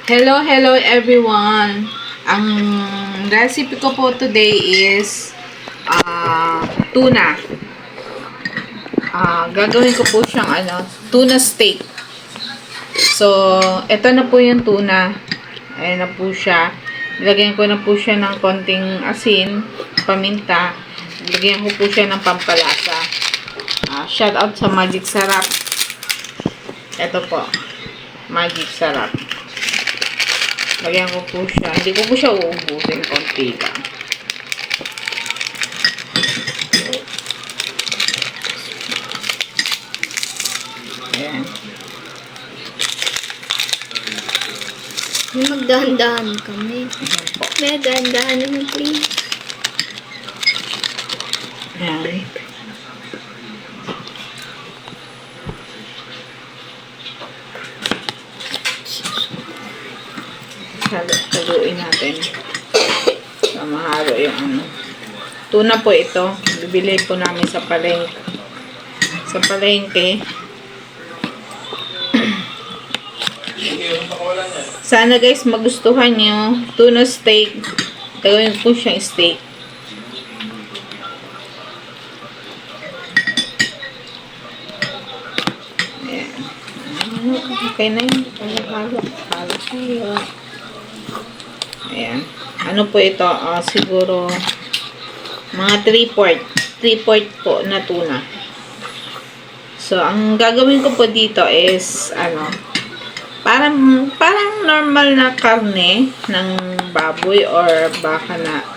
Hello everyone. Ang recipe ko po today is tuna. Gagawin ko po siyang tuna steak. So, ito na po yung tuna. Ayan na po siya. Lagyan ko na po siya ng konting asin, paminta. Lagyan ko po siya ng pampalasa. Shout out sa Magic Sarap. Ito po. Magic Sarap. Lagyan ko po siya. Hindi ko po siya uubusin. Konti lang. Ayan. Magdahan-dahan kami. May dahan-dahan naman, please. Ayan. Haluin natin. So, mahalo yung tuna po ito. Bibili po namin sa palengke. Sa palengke. Sana guys magustuhan nyo. Tuna steak. Gawin po siyang steak. Ayan. Okay na yun. Halo. Ayan. Ano po ito? Siguro mga 3/4 po na tuna. So, ang gagawin ko po dito is parang normal na karne ng baboy or baka na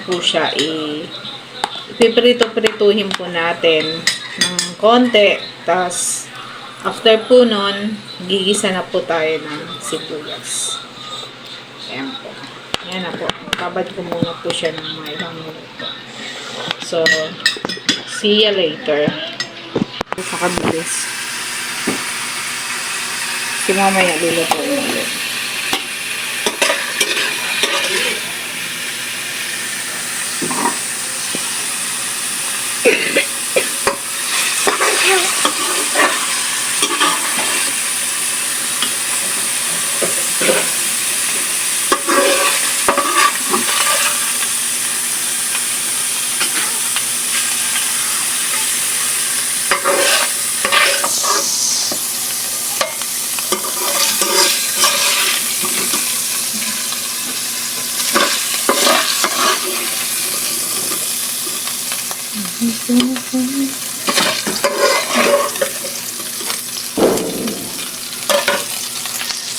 po siya ipiprito-prituhin po natin ng konti. Tapos after po nun, gigisa na po tayo ng sibuyas. Ayan po. Ayan na po. Babad ko muna po siya ng mga ilang minuto. So, see you later. Pakabilis. Kasi mamaya luluto ulit.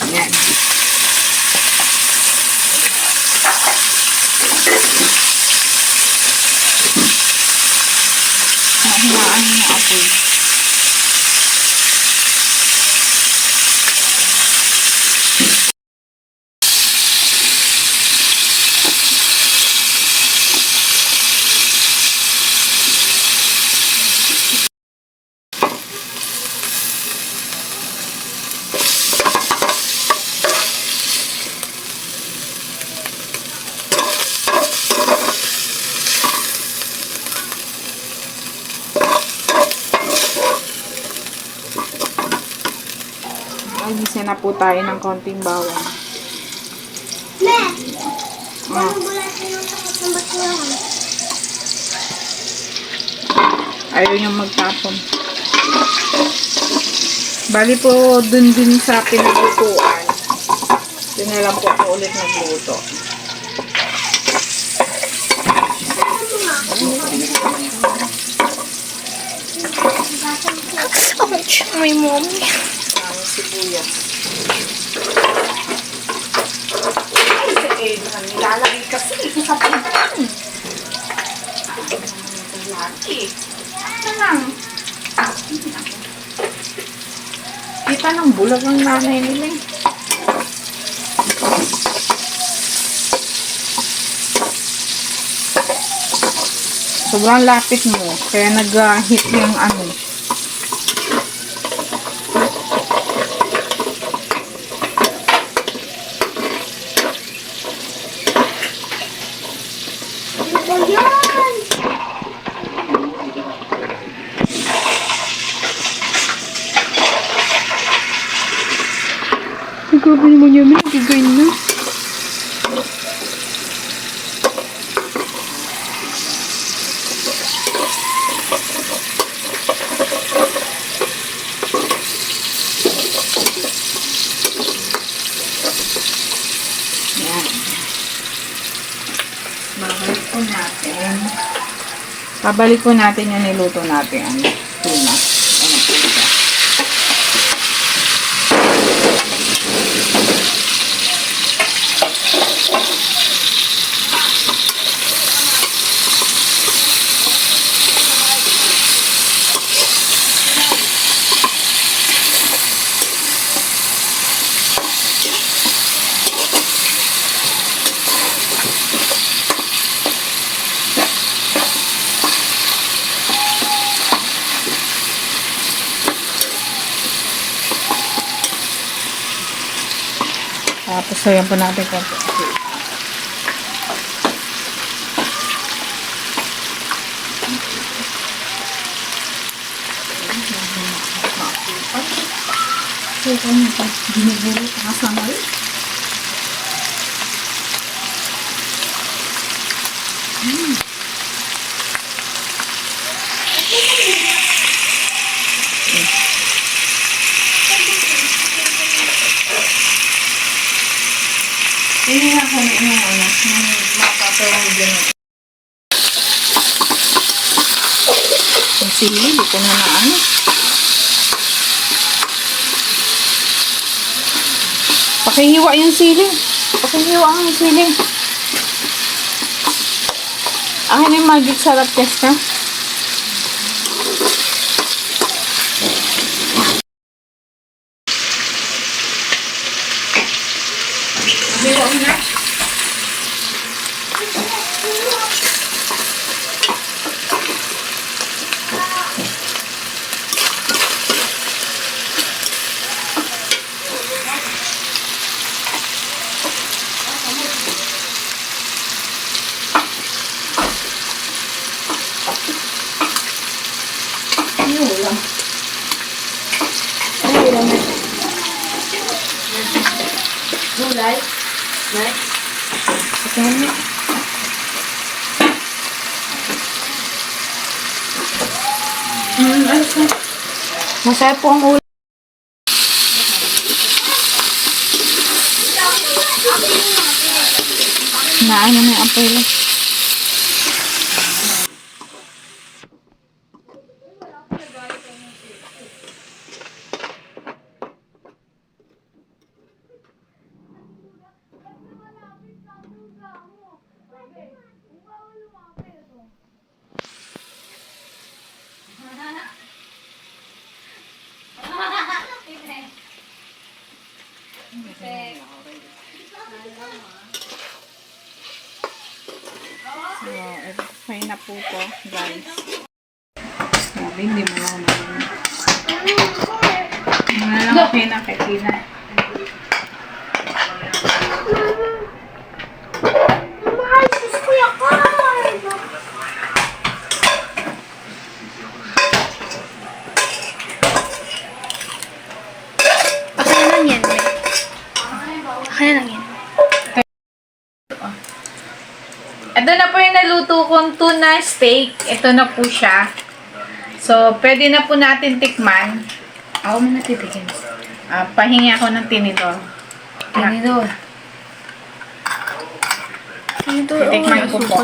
Ayan. Mahinaan niya apoy. Magisa na po tayo ng konting bawang. Ayaw niyang magtapon. Bali po dun din sa pinaglutuan. Doon na lang po ako ulit nagluto. Ouch! My mommy. Sibuyas. Nilalagay kasi sa pagkakan. Laki. Ito lang. Kita ng bulag ng nanay nila eh. Sobrang lapit mo. Kaya nag-hit yung Grabe naman yummy. Nagigay na. Yan. Babalik po natin yung niluto natin ang tuna. Ano po siya? Tapos sayan po natin konti. Hindi na ako yung mapapawag din. Yung sili, hindi ko na ano. Pakihiwa yung sili. Pakihiwa ang sili. Akin yung magic sarap test ka. Hiwa mo na. Gulay. Nice. Ito. Masaya po ang ulam. Naano na yung apelo. So, ito fine na po to, guys. Sabi, hindi mo lang naman. Hindi mo lang okay na kay Tina. Kaya lang yan. Kaya lang yan. Ito na po yung naluto kong tuna steak. Ito na po siya. So, pwede na po natin tikman. Ako mo natitikin. Pahingi ako ng tinidor. Tinidor. Tinidor. Titikman ko po.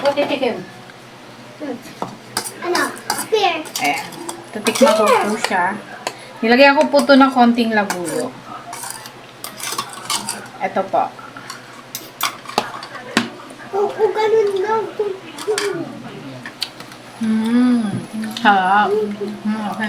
Ako titikim. Ano? Spear. Ayan. Titikman ko po siya. Nilagyan ko po ito ng konting labuyo. Ito po. Oo, ganun lang. Sarap. Okay.